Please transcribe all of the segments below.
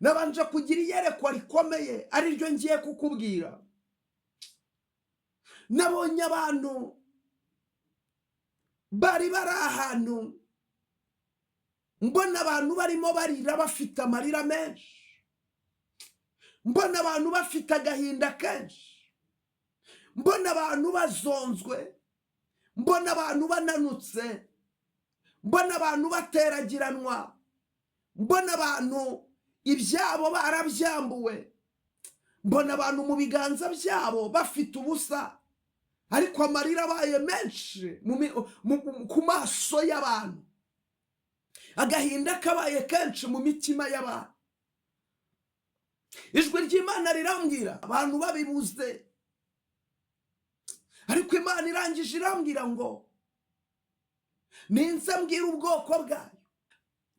nabanje kugira iyerekwa rikomeye ari ryo ngiye kukubwira. Nabonye abantu bari ahantu, mbona abantu barimo barira bafite amarira menshi, mbona abantu bafite agahinda kenshi, mbona abantu bazonzwe, mbona abantu bananutse, mbona abantu bateragiranwa, mbona abantu ibyabo barabyambuwe, mbona abantu mu biganza byabo bafite ubusa, ariko amarira abaye menshi ku maso y'abantu, agahinda kabaye kenshi mu mitima y'abantu. Ijwi ry'Imana rirambwira abantu babibuze, ariko Imana irangije irambwira ngo ninze mbwira ubwoko bwayo.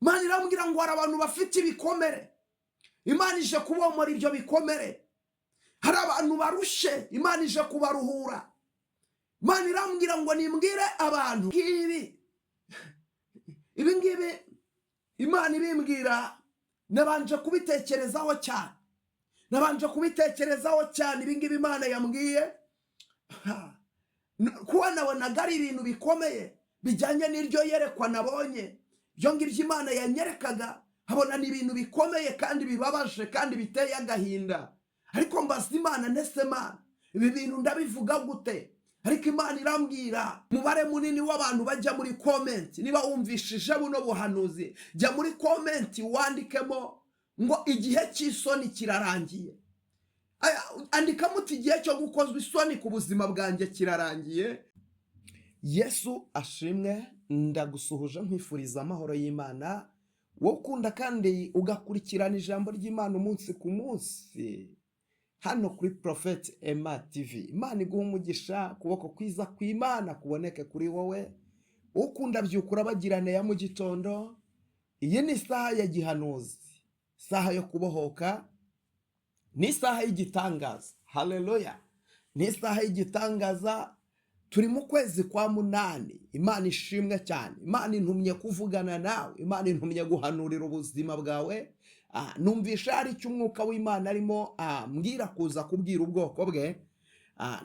Imana irambwira ngo hari abantu bafite ibikomere, Imana ije kubomora ibyo bikomere. Hari abantu barushe, Imana ije kubaruhura. Imana irambwira ngo nimbwire abantu ibi ngibi Imana ibimbwira, nabanje kubitekerezaho cyane, ibi ngibi Imana yambwiye kuba nabonaga ari ibintu bikomeye bijyanye n'iryo yerekwa nabonye. Ibyo ngibyo Imana yanyerekaga habona ni ibintu bikomeye kandi bibabaje kandi biteye agahinda, ariko mbaza Imana ntese Mana ibi bintu ndabivuga gute? Ariko Imana irambwira umubare munini w'abantu bajya muri comment, niba wumvishije buno buhanuzi jya muri comment wandikemo ngo igihe cy'isoni kirarangiye. Andika muti igihe cyo gukozwa isoni ku buzima bwanjye kirarangiye. Yesu ashimwe, ndagusuhuje nkwifuriza amahoro y'Imana, wowe ukunda kandi ugakurikirana ijambo ry'Imana umunsi ku munsi hano kuri Prophet Emma TV. Imana iguha umugisha, kuboko kwiza kw'Imana kuboneke kuri wowe ukunda byukura bagirane ya mu gitondo. Iyi ni isaha ya gihanuzi, isaha yo kubohoka, ni isaha y'igitangaza. Haleluya, ni isaha y'igitangaza. Turi mu kwezi kwa munani. Imana ishimwe cyane. Imana intumye kuvugana nawe, Imana intumye guhanurira ubuzima bwawe. Numvisha hari icyo umwuka w'Imana arimo mbwira kuza kubwira ubwoko bwe.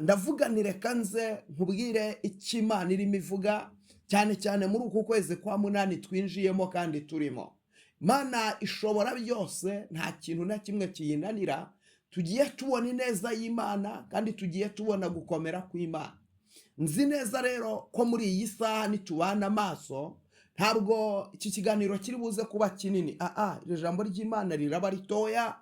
Ndavuga nti reka nze nkubwire icyo Imana irimo ivuga, cyane cyane muri uku kwezi kwa munani twinjiyemo kandi turimo. Imana ishobora byose, nta kintu na kimwe kiyinanira. Tugiye tubona ineza y'Imana kandi tugiye tubona gukomera kw'Imana. Nzi neza rero ko muri iyi saha nitubana amaso, ntabwo iki kiganiro kiri buze kuba kinini. Iri jambo ry'Imana riraba ritoya,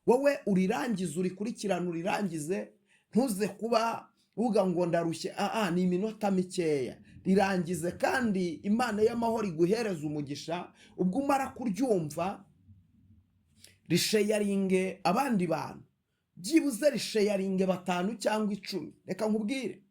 wowe urirangize, urikurikirana urirangize, ntuze kuba uvuga ngo ndarushye. Ni iminota mikeya, rirangize kandi Imana y'amahoro iguhereza umugisha. Ubwo umara kuryumva risheyaringe abandi bantu, byibuze risheyaringe 5 cyangwa 10. Reka nkubwire,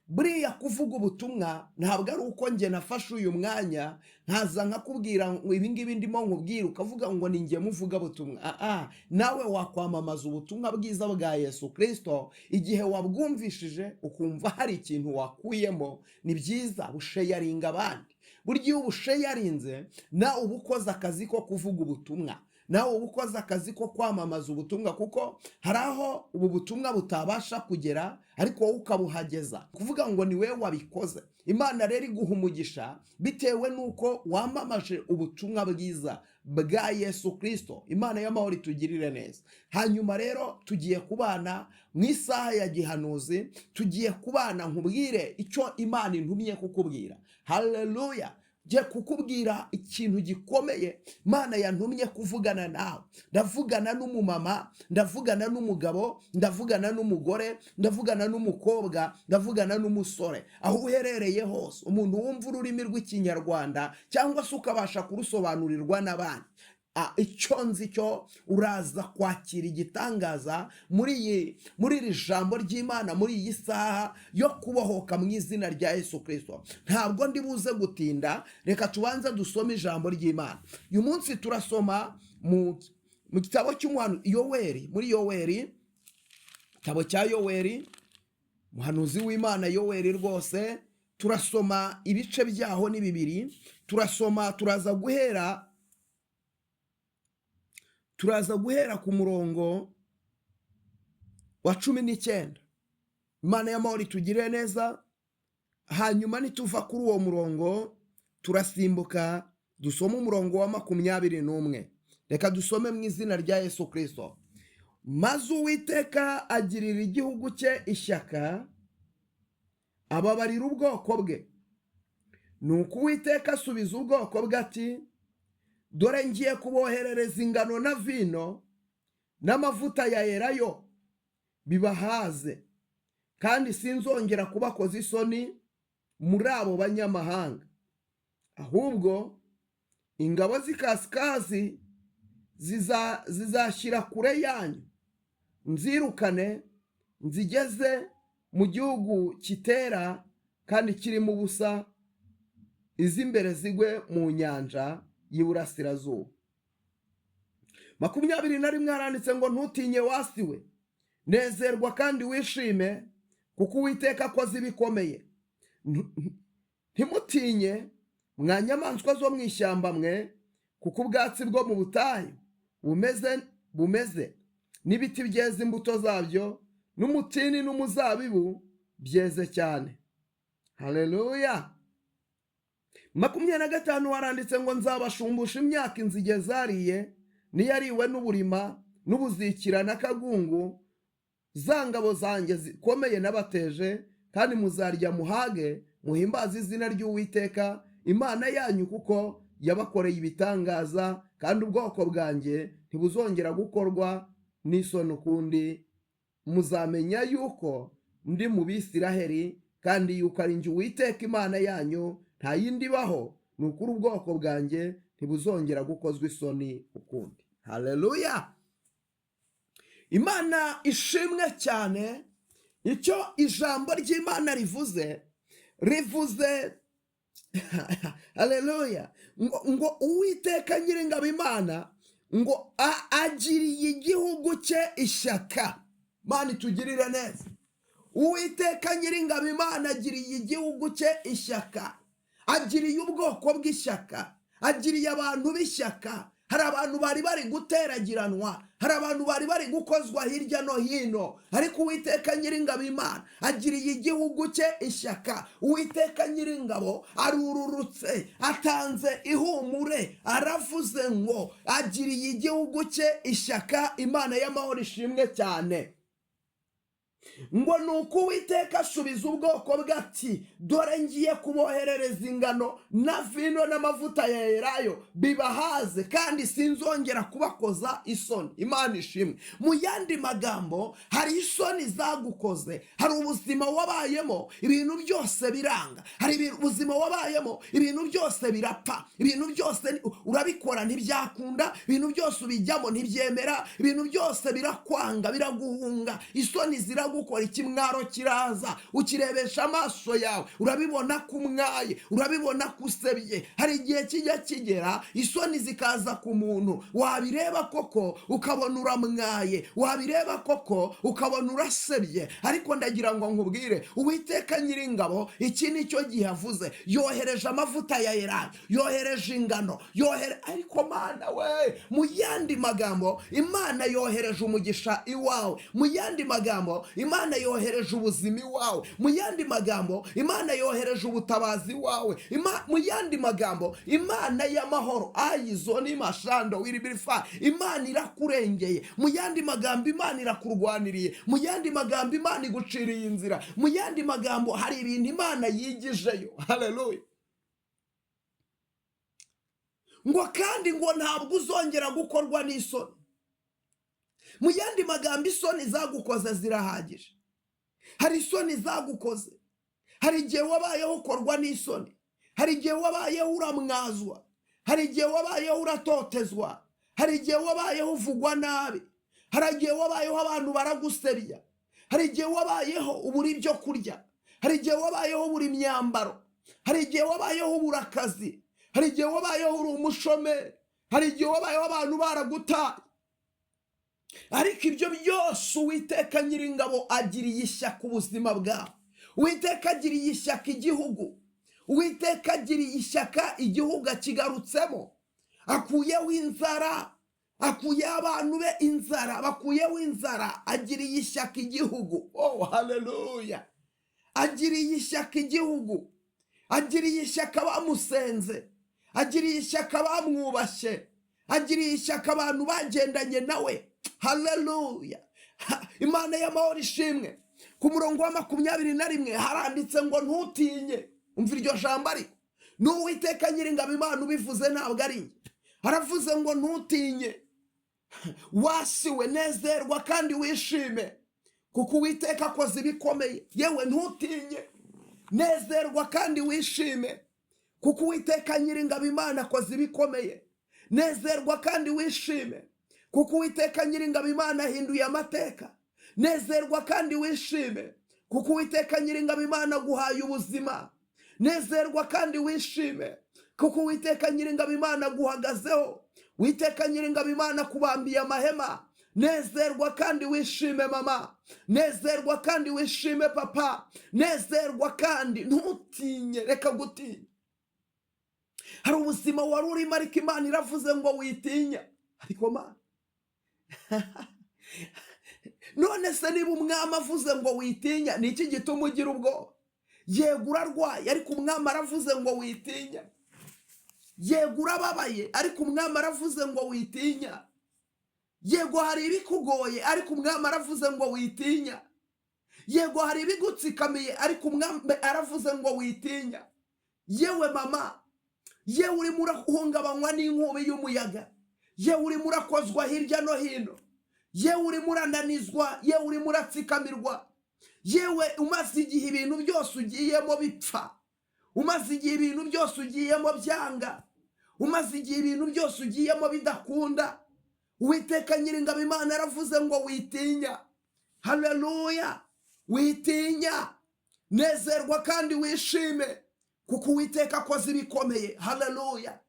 buriya kuvuga ubutumwa ntabwo ari uko nge nafashe uyu mwanya nkaza nkakubwira ngo ibi ngibi ndimo nkubwira ukavuga ngo ni nge muvuga butumwa. Nawe wakwamamaza ubutumwa bwiza bwa Yesu Kristo igihe wabwumvishije ukumva hari ikintu wakuyemo. Ni byiza busheyaringa abandi. Burya iyo ubusheyarinze nawe uba ukoze akazi ko kuvuga ubutumwa, nawe uba ukoze akazi ko kwamamaza ubutumwa, kuko hari aho ubu butumwa butabasha kugera ariko wowe ukabuhageza, kuvuga ngo ni wewe wabikoze. Imana rero iguha umugisha bitewe nuko wamamaje ubutumwa bwiza bwa Yesu Kristo. Imana y'amahoro itugirire neza. Hanyuma rero tugiye kubana mu isaha ya gihanuzi, tugiye kubana nkubwire icyo Imana intumye kukubwira. Haleluya, ngiye kukubwira ikintu gikomeye Imana yantumye kuvugana nawe. Ndavugana n'umumama, ndavugana n'umugabo, ndavugana n'umugore, ndavugana n'umukobwa, ndavugana n'umusore. Aho uherereye hose, umuntu wumva ururimi rw'ikinyarwanda cyangwa se ukabasha kurusobanurirwa n'abandi, icyo nzi cyo uraza kwakira igitangaza muri iri jambo ry'Imana, muri iyi saha yo kubohoka mu izina rya Yesu Kristo. Ntabwo ndi buze gutinda, reka tubanze dusome ijambo ry'Imana. Uyu munsi turasoma mu gitabo cy'umuhanuzi Yoweri. Muri Yoweri, igitabo cya Yoweri, umuhanuzi w'Imana Yoweri rwose, turasoma ibice byaho ni 2. Turaza guhera turaza guhera ku murongo wa 19. Imana y'amahoro itugirire neza. Hanyuma nituva kuri uwo murongo turasimbuka dusome umurongo wa 21. Reka dusome mu izina rya Yesu Kristo. Maze Uwiteka agirira igihugu cye ishyaka, ababarira ubwoko bwe. Nuko Uwiteka asubiza ubwoko bwe ati, dore ngiye kuboherereza ingano na vino n'amavuta ya elayo bibahaze, kandi sinzongera kubakoza isoni muri abo banyamahanga. Ahubwo ingabo z'ikasikazi zizashyira kure yanyu, nzirukane nzigeze mu gihugu kitera kandi kirimo ubusa, iz'imbere zigwe mu nyanja y'Iburasirazuba. 21 haranditse ngo, ntutinye wasiwe, nezerwa kandi wishime, kuko Uwiteka akoze ibikomeye. Ntimutinye mwa nyamaswa zo mu ishyamba mwe, kuko ubwatsi bwo mu butayu bumeze n'ibiti byeze imbuto zabyo, n'umutini n'umuzabibu byeze cyane. Haleluya. 25 haranditse ngo, nzabashumbusha imyaka inzige zariye, niyariwe n'uburima n'ubuzikira n'akagungu, za ngabo zanjye zikomeye nabateje, kandi muzarya muhage, muhimbaze izina ry'Uwiteka Imana yanyu, kuko yabakoreye ibitangaza, kandi ubwoko bwanjye ntibuzongera gukorwa n'isoni ukundi. Muzamenya yuko ndi mu Bisiraheli, kandi yuko ari njye Uwiteka Imana yanyu, nta yindi ibaho. Ni ukuri ubwoko bwanjye ntibuzongera gukozwa isoni ukundi. Haleluya. Imana ishimwe cyane. Icyo ijambo ry'Imana rivuze haleluya, ngo Uwiteka Nyiringabo Imana ngo agiriye igihugu cye ishyaka. Mana itugirire neza. Uwiteka Nyiringabo Imana agiriye igihugu cye ishyaka, agiriye ubwoko bw'ishyaka, agiriye abantu b'ishyaka. Hari abantu bari guteragiranwa, hari abantu bari gukozwa hirya no hino, ariko Uwiteka Nyiringabo Imana agiriye igihugu cye ishyaka. Uwiteka Nyiringabo arururutse, atanze ihumure, aravuze ngo agiriye igihugu cye ishyaka. Imana y'amahoro ishimwe cyane. Ngo nuko Uwiteka asubiza ubwoko bwe ati, dore ngiye kuboherereza ingano na vino n'amavuta ya elayo bibahaze, kandi sinzongera kubakoza isoni. Imana ishimwe. Mu yandi magambo, hari isoni zagukoze, hari ubuzima wabayemo ibintu byose biranga, hari ubuzima wabayemo ibintu byose birapfa, ibintu byose urabikora ntibyakunda, ibintu byose ubijyamo ntibyemera, ibintu byose birakwanga, biraguhunga, isoni ziragukora, ikimwaro kiraza, ukirebesha amaso yawe, urabibona kumwaye, urabibona kusebye. Hari igihe kijya kigera isoni zikaza ku muntu, wabireba koko ukabona uramwaye, wabireba koko ukabona urasebye. Ariko ndagira ngo nkubwire, Uwiteka Nyiringabo iki nicyo gihe avuze. Yohereje amavuta ya elayo, yohereje ingano, ariko Mana we, mu yandi magambo, Imana yohereje umugisha iwawe. Mu yandi magambo, Imana yohereje ubuzima iwawe. Mu yandi magambo, Imana yohereje ubutabazi iwawe. Mu yandi magambo, Imana y'amahoro ayizoni mashando wiribirifa, Imana irakurengeye. Mu yandi magambo, Imana irakurwaniriye. Mu yandi magambo, Imana iguciriye inzira. Mu yandi magambo, hari ibintu Imana yigijeyo. Haleluya. Ngo kandi ngo ntabwo uzongera gukorwa n'isoni. Mu yandi magambo, isoni zagukoze zirahagije. Hari isoni zagukoze, hari igihe wabayeho ukorwa n'isoni, hari igihe wabayeho uramwazwa, hari igihe wabayeho uratotezwa, hari igihe wabayeho uvugwa nabi, hari igihe wabayeho abantu baragusebya, hari igihe wabayeho ubura ibyo kurya, hari igihe wabayeho ubura imyambaro, hari igihe wabayeho ubura akazi, hari igihe wabayeho uri umushomeri, hari igihe wabayeho abantu baragutaye. Ariko ibyo byose Uwiteka Nyiringabo agiriye ishyaka ubuzima bwawe. Uwiteka agiriye ishyaka igihugu. Uwiteka agiriye ishyaka igihugu akigarutsemo. Akuyeho inzara, akuye abantu be inzara, bakuyeho inzara, agiriye ishyaka igihugu. Oh haleluya! Agiriye ishyaka igihugu, agiriye ishyaka bamusenze, agiriye ishyaka bamwubashye, agiriye ishyaka abantu bagendanye nawe. Haleluya! Imana y'amahoro ishimwe. Ku murongo wa 21 haranditse ngo ntutinye. Umva iryo jambo ariko n'Uwiteka Nyiringabo Imana ubivuze, ntabwo ari njye. Aravuze ngo ntutinye, wasiwe, nezerwa kandi wishime, kuko Uwiteka akoze ibikomeye. Yewe ntutinye, nezerwa kandi wishime, kuko Uwiteka Nyiringabo Imana akoze ibikomeye. Nezerwa kandi wishime, kuko Uwiteka Nyiringabo Imana ahinduye amateka. Nezerwa kandi wishime, kuko Uwiteka Nyiringabo Imana aguhaye ubuzima. Nezerwa kandi wishime, kuko Uwiteka Nyiringabo Imana aguhagazeho. Uwiteka Nyiringabo Imana kubambiye amahema. Nezerwa kandi wishime mama, nezerwa kandi wishime papa, nezerwa kandi ntutinye, reka gutinya. Hari ubuzima wari urimo ariko Imana iravuze ngo witinya. Ariko Mana none se niba umwami avuze ngo witinya, ni iki gituma ugira ubwoba? Yego urarwaye ariko umwami aravuze ngo witinya. Yego urababaye ariko umwami aravuze ngo witinya. Yego hari ibikugoye ariko umwami aravuze ngo witinya. Yego hari ibigutsikamiye ariko umwami aravuze ngo witinya. Yewe mama, yewe urimo urahungabanywa n'inkubi y'umuyaga, yewe urimo urakozwa hirya no hino, yewe urimo urananizwa, yewe urimo uratsikamirwa, yewe umaze igihe ibintu byose ugiyemo bipfa, umaze igihe ibintu byose ugiyemo byanga, umaze igihe ibintu byose ugiyemo bidakunda. Uwiteka Nyiringabo Imana yaravuze ngo witinya. Haleluya! Witinya, nezerwa kandi wishime, kuko Uwiteka akoze ibikomeye. Haleluya!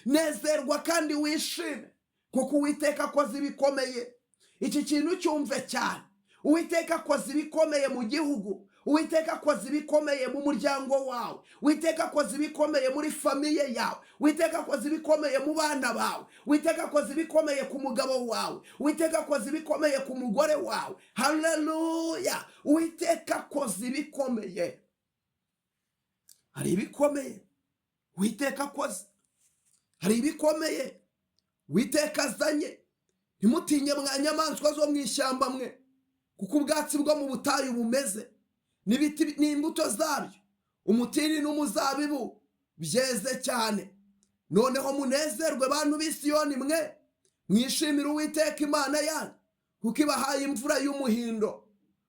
Nezerwa kandi wishime, kuko Uwiteka akoze ibikomeye. Iki kintu cyumve cyane. Uwiteka akoze ibikomeye mu gihugu, Uwiteka akoze ibikomeye mu muryango wawe, Uwiteka akoze ibikomeye muri famiye yawe, Uwiteka akoze ibikomeye mu bana bawe, Uwiteka akoze ibikomeye ku mugabo wawe, Uwiteka akoze ibikomeye ku mugore wawe. Haleluya! Uwiteka akoze ibikomeye. Hari ibikomeye Uwiteka akoze, hari ibikomeye Uwiteka azanye. Ntimutinye mwa nyamaswa zo mu ishyamba mwe, kuko ubwatsi bwo mu butayu bumeze, n'ibiti n'imbuto zabyo, umutini n'umuzabibu byeze cyane. Noneho munezerwe bantu b'i Siyoni mwe, mwishimire Uwiteka Imana yanyu, kuko ibahaye imvura y'umuhindo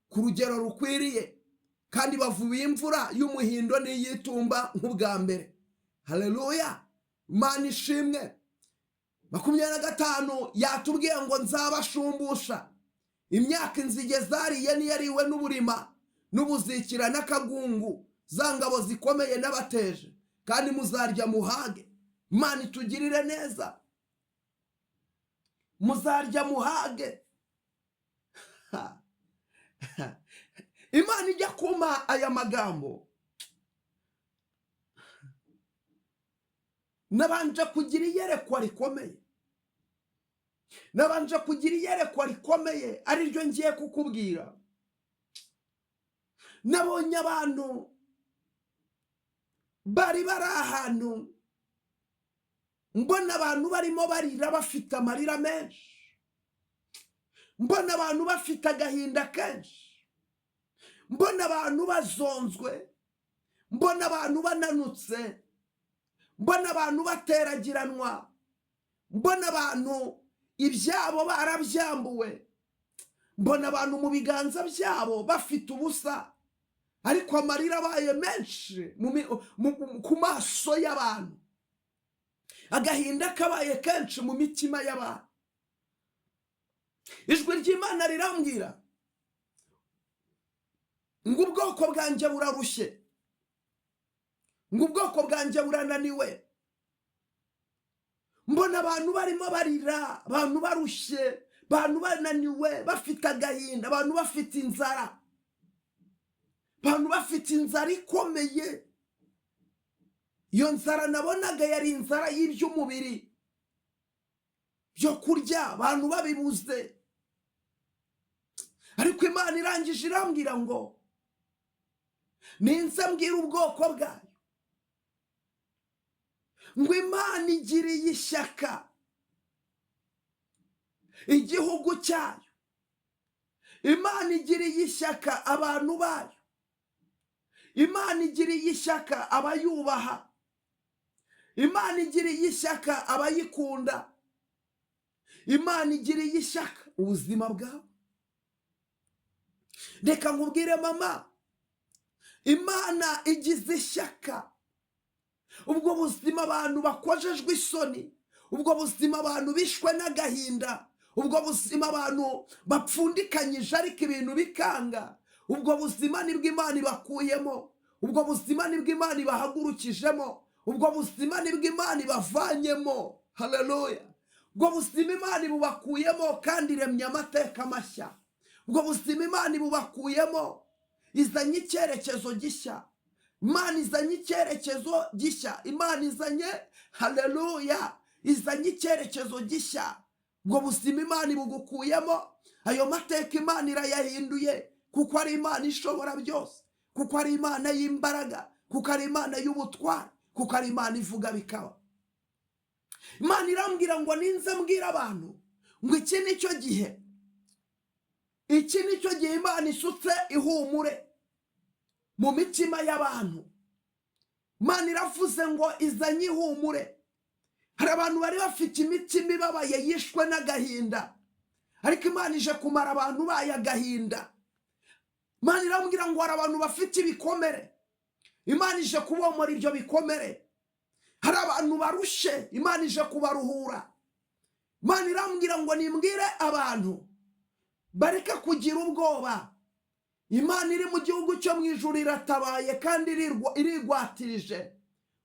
ku rugero rukwiriye, kandi bavuye imvura y'umuhindo n'iyitumba nk'ubwa mbere. Haleluya! Imana ishimwe. 25 yatubwiye ngo nzabashumbusha. Imyaka inzige zariye niyariwe n'uburima n'ubuzikira n'akagungu, za ngabo zikomeye n'abateje, kandi muzarya muhage. Imana itugirire neza, muzarya muhage. Imana ijya kuma aya magambo, nabanje kugira iyerekwa rikomeye, nabanje kugira iyerekwa rikomeye, ari ryo ngiye kukubwira. Nabonye abantu bari ahantu, mbona abantu barimo barira bafite amarira menshi, mbona abantu bafite agahinda kenshi, mbona abantu bazonzwe, mbona abantu bananutse, mbona abantu bateragiranwa, mbona abantu ibyabo barabyambuwe, mbona abantu mu biganza byabo bafite ubusa, ariko amarira abaye menshi ku maso y'abantu, agahinda kabaye kenshi mu mitima y'abantu. Ijwi ry'Imana rirambwira ngo ubwoko bwanjye burarushye, ngo ubwoko bwanjye burananiwe. Mbona abantu barimo barira, abantu barushye, abantu bananiwe, bafite agahinda, abantu bafite inzara, abantu bafite inzara ikomeye. Iyo nzara nabonaga yari inzara y'iby'umubiri, byo kurya abantu babibuze. Ariko Imana irangije irambwira ngo ninze mbwira ubwoko bwayo ngo Imana igiriye ishyaka igihugu cyayo, Imana igiriye ishyaka abantu bayo, Imana igiriye ishyaka abayubaha, Imana igiriye ishyaka abayikunda, Imana igiriye ishyaka ubuzima bwawe. Reka nkubwire mama, Imana igize ishyaka ubwo buzima abantu bakojejwe isoni, ubwo buzima abantu bishwe n'agahinda, ubwo buzima abantu bapfundikanyije ariko ibintu bikanga, ubwo buzima nibwo Imana ibakuyemo, ubwo buzima nibwo Imana ibahagurukijemo, ubwo buzima nibwo Imana ibavanyemo. Haleluya! Ubwo buzima Imana ibubakuyemo kandi iremye amateka mashya. Ubwo buzima Imana ibubakuyemo, izanye icyerekezo gishya. Imana izanye icyerekezo gishya. Imana izanye, haleluya, izanye icyerekezo gishya. Ubwo buzima Imana ibugukuyemo, ayo mateka Imana irayahinduye, kuko ari Imana ishobora byose, kuko ari Imana y'imbaraga, kuko ari Imana y'ubutwari, kuko ari Imana ivuga bikaba. Imana irambwira ngo ninze mbwira abantu ngo iki nicyo gihe, iki nicyo gihe Imana isutse ihumure mu mitima y'abantu. Imana iravuze ngo izanye ihumure. Hari abantu bari bafite imitima ibabaye yishwe n'agahinda, ariko Imana ije kumara abantu bayo agahinda. Imana irambwira ngo hari abantu bafite ibikomere, Imana ije kubomora ibyo bikomere. Hari abantu barushe, Imana ije kubaruhura. Imana irambwira ngo nimbwire abantu bareka kugira ubwoba. Imana iri mu gihugu cyo mu ijuru iratabaye kandi irigwatirije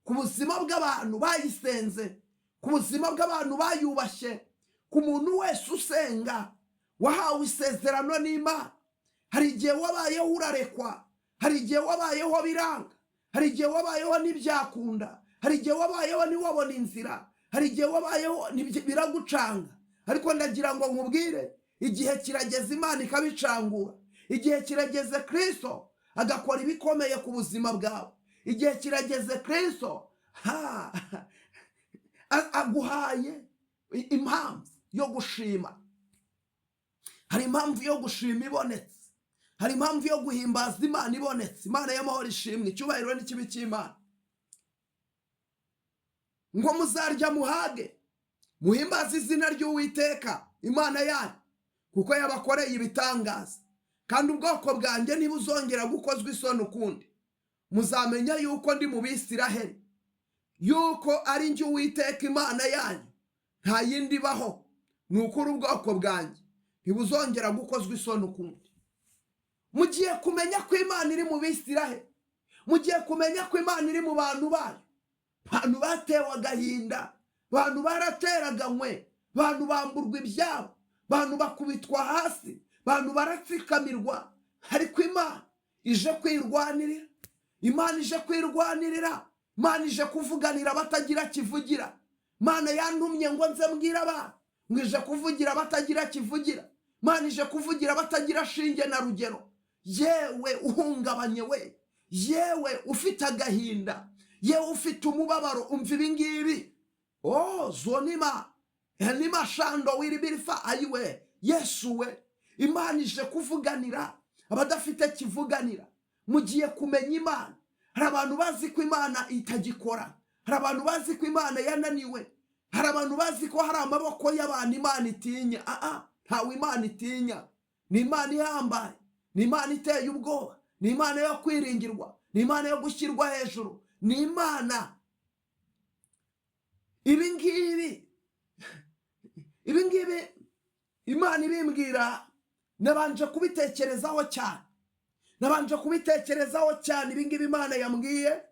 ku buzima bw'abantu bayisenze, ku buzima bw'abantu bayubashye, ku muntu wese usenga wahawe isezerano n'Imana. Hari igihe wabayeho urarekwa, hari igihe wabayeho biranga, hari igihe wabayeho ntibyakunda, hari igihe wabayeho ntiwabona inzira, hari igihe wabayeho biragucanga. Ariko ndagira ngo nkubwire, igihe kirageze Imana ikabicangura. Igihe kirageze Kristo agakora ibikomeye ku buzima bwawe. Igihe kirageze Kristo aguhaye impamvu yo gushima. Hari impamvu yo gushima ibonetse, hari impamvu yo guhimbaza Imana ibonetse. Imana y'amahoro ishimwe, icyubahiro n'ikibi cy'Imana. Ngo muzarya muhage, muhimbaze izina ry'Uwiteka Imana yanyu, kuko yabakoreye ibitangaza, kandi ubwoko bwanjye ntibuzongera gukozwa isoni ukundi. Muzamenya yuko ndi mu Bisiraheli, yuko ari njye Uwiteka Imana yanyu, nta yindi baho. Nukuri ubwoko bwanjye ntibuzongera gukozwa isoni ukundi. Mugiye kumenya ko Imana iri mu Bisiraheli, mugiye kumenya ko Imana iri mu bantu bayo. Abantu batewe agahinda, abantu barateraganywe, abantu bamburwa ibyabo, abantu bakubitwa hasi, abantu baratsikamirwa. Ariko Imana ije kwirwanirira, Imana ije kwirwanirira, Imana ije kuvuganira batagira kivugira. Imana yantumye ngo nze mbwira abantu ngo ije kuvugira batagira kivugira. Imana ije kuvugira batagira shinge na rugero. Yewe uhungabanye we, yewe ufite agahinda, yewe ufite umubabaro, umva ibi ngibi. Zonima enima shando wiribirifa ayiwe Yesu we. Imana ije kuvuganira abadafite kivuganira. Mugiye kumenya Imana. Hari abantu bazi ko Imana itagikora, hari abantu bazi ko Imana yananiwe, hari abantu bazi ko hari amaboko y'abantu Imana itinya. Ntawe Imana itinya. Ni Imana ihambaye, ni Imana iteye ubwoba, ni Imana yo kwiringirwa, ni Imana yo gushyirwa hejuru, ni Imana. Ibi ngibi Imana ibimbwira, nabanje kubitekerezaho cyane, ibi ngibi Imana yambwiye.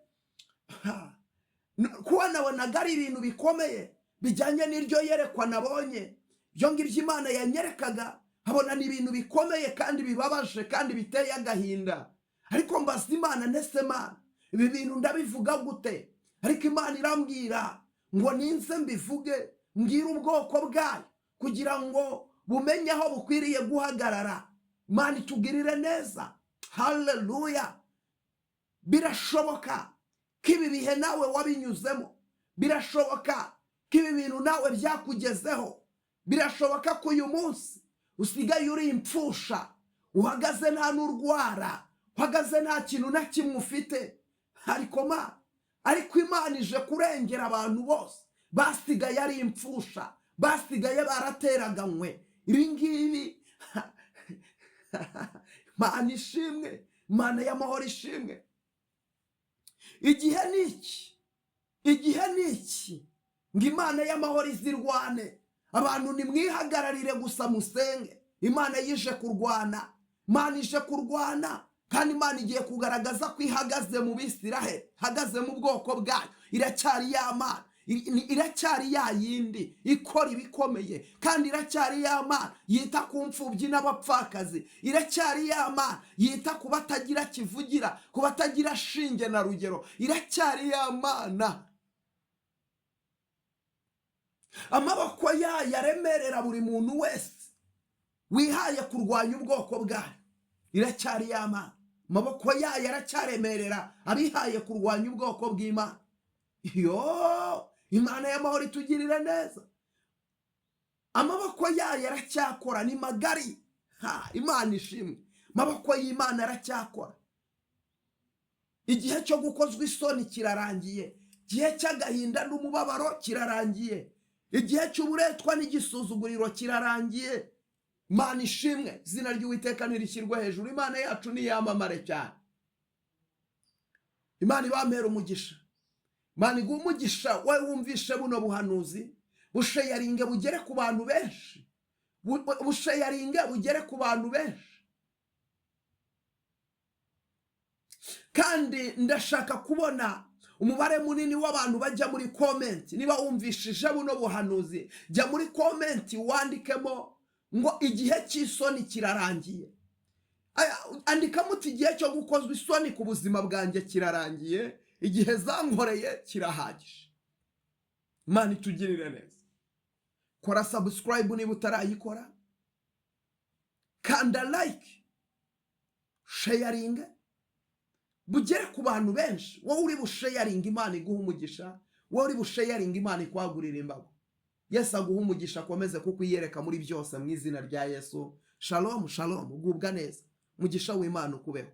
Kuba nabonaga ari ibintu bikomeye bijyanye n'iryo yerekwa nabonye, byo ngibyo Imana yanyerekaga, habona ni ibintu bikomeye kandi bibabaje kandi biteye agahinda. Ariko mbaza Imana, nese Mana, ibi bintu ndabivuga gute? Ariko Imana irambwira ngo ninze mbivuge, mbwira ubwoko bwayo kugira ngo bumenye aho bukwiriye guhagarara. Imana itugirire neza. Haleluya. Birashoboka ko ibi bihe nawe wabinyuzemo. Birashoboka ko ibi bintu nawe byakugezeho. Birashoboka ko uyu munsi usigaye uri impfusha, uhagaze nta n'urwara, uhagaze nta kintu na kimwe ufite. Ariko Imana ije kurengera abantu bose basigaye ari impfusha, basigaye barateraganywe. Ibi ngibi Imana ishimwe, Imana y'amahoro ishimwe. Igihe ni iki ngo Imana y'amahoro izirwane. Abantu nimwihagararire gusa musenge. Imana yije kurwana, Imana ije kurwana, kandi Imana igiye kugaragaza ko ihagaze mu Bisiraheli, ihagaze mu bwoko bwayo. Iracyari ya Mana, iracyari ya yindi ikora ibikomeye, kandi iracyari ya Mana yita ku mfubyi n'abapfakazi. Iracyari ya Mana yita ku batagira kivugira, ku batagira shinge na rugero. Iracyari ya Mana. Amaboko yayo aremerera buri muntu wese wihaye kurwanya ubwoko bwayo. Iracyari ya Mana. Amaboko yayo aracyaremerera abihaye kurwanya ubwoko bw'Imana. Imana y'amahoro itugirira neza. Amaboko yayo aracyakora, ni magari. Imana ishimwe. Amaboko y'Imana aracyakora. Igihe cyo gukozwa isoni kirarangiye. Igihe cy'agahinda n'umubabaro kirarangiye. Igihe cy'uburetwa n'igisuzuguriro kirarangiye. Imana ishimwe. Izina ry'Uwiteka nirishyirwe hejuru. Imana yacu niyamamare cyane. Imana ibampera umugisha. Imana iguha umugisha wowe wumvishe buno buhanuzi. Busheyaringe bugere ku bantu benshi. Busheyaringe bugere ku bantu benshi. Kandi ndashaka kubona umubare munini w'abantu bajya muri comment. Niba wumvishije buno buhanuzi, jya muri comment wandikemo ngo igihe cy'isoni kirarangiye. Andika muti igihe cyo gukozwa isoni ku buzima bwanjye kirarangiye. Igihe zankoreye kirahagije. Imana itugirire neza. Kora subscribe niba utarayikora. Kanda like. Sharing. Bugere ku bantu benshi. Wowe uri busharing Imana iguha umugisha. Wowe uri busharing Imana ikwagurira imbago. Yesu aguha umugisha, akomeze kukwiyereka muri byose mu izina rya Yesu. Shalom, shalom. Ugubwa neza. Umugisha w'Imana ukubeho.